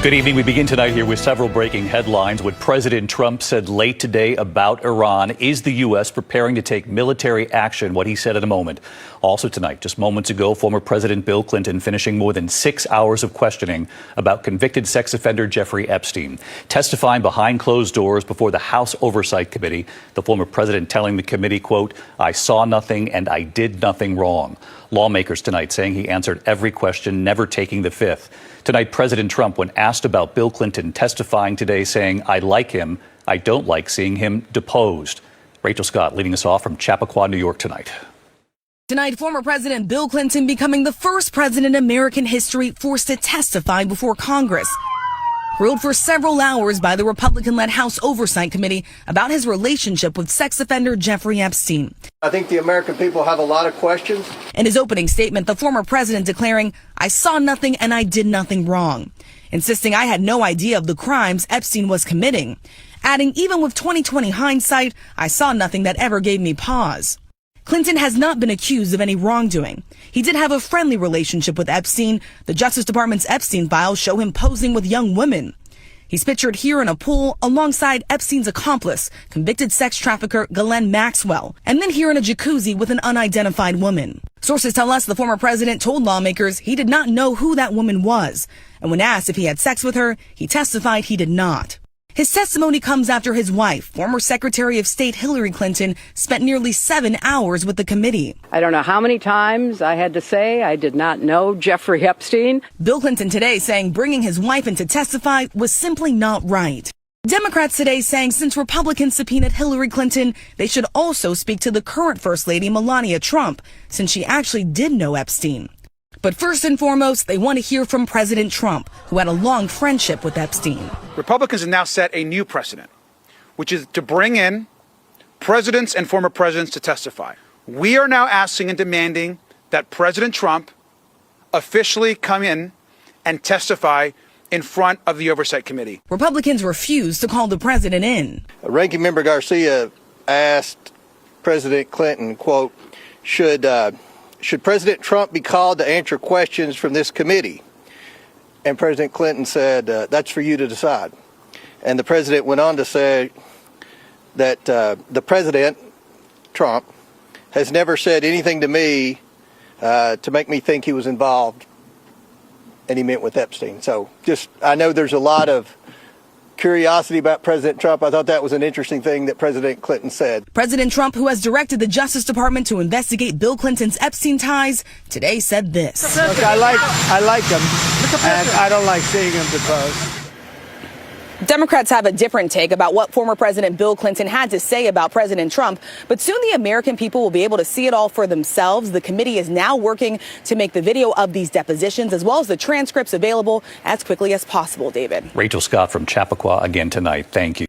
Good evening. We begin tonight here with several breaking headlines. What President Trump said late today about Iran. Is the U.S. preparing to take military action? What he said in a moment. Also tonight, just moments ago, former President Bill Clinton finishing more than 6 hours of questioning about convicted sex offender Jeffrey Epstein. Testifying behind closed doors before the House Oversight Committee. The former president telling the committee, quote, "I saw nothing and I did nothing wrong." Lawmakers tonight saying he answered every question, never taking the fifth. Tonight, President Trump, when asked about Bill Clinton, testifying today saying, "I like him. I don't like seeing him deposed." Rachel Scott leading us off from Chappaqua, New York tonight. Tonight, former President Bill Clinton becoming the first president in American history forced to testify before Congress. Grilled for several hours by the Republican-led House Oversight Committee about his relationship with sex offender Jeffrey Epstein. I think the American people have a lot of questions. In his opening statement, the former president declaring, "I saw nothing and I did nothing wrong," insisting I had no idea of the crimes Epstein was committing, adding, even with 2020 hindsight, I saw nothing that ever gave me pause. Clinton has not been accused of any wrongdoing. He did have a friendly relationship with Epstein. The Justice Department's Epstein files show him posing with young women. He's pictured here in a pool alongside Epstein's accomplice, convicted sex trafficker Ghislaine Maxwell, and then here in a jacuzzi with an unidentified woman. Sources tell us the former president told lawmakers he did not know who that woman was, and when asked if he had sex with her, he testified he did not. His testimony comes after his wife, former Secretary of State Hillary Clinton, spent nearly 7 hours with the committee. I don't know how many times I had to say I did not know Jeffrey Epstein. Bill Clinton today saying bringing his wife in to testify was simply not right. Democrats today saying since Republicans subpoenaed Hillary Clinton, they should also speak to the current First Lady Melania Trump, since she actually did know Epstein. But first and foremost, they want to hear from President Trump, who had a long friendship with Epstein. Republicans have now set a new precedent, which is to bring in presidents and former presidents to testify. We are now asking and demanding that President Trump officially come in and testify in front of the Oversight Committee. Republicans refused to call the president in. Ranking Member Garcia asked President Clinton, quote, should President Trump be called to answer questions from this committee? And President Clinton said, that's for you to decide. And the president went on to say that the president, Trump, has never said anything to me to make me think he was involved, and he meant with Epstein. So I know there's a lot of curiosity about President Trump. I thought that was an interesting thing that President Clinton said. President Trump, who has directed the Justice Department to investigate Bill Clinton's Epstein ties, today said this. Look, I like him, and I don't like seeing him deposed. Democrats have a different take about what former President Bill Clinton had to say about President Trump, but soon the American people will be able to see it all for themselves. The committee is now working to make the video of these depositions as well as the transcripts available as quickly as possible, David. Rachel Scott from Chappaqua again tonight. Thank you.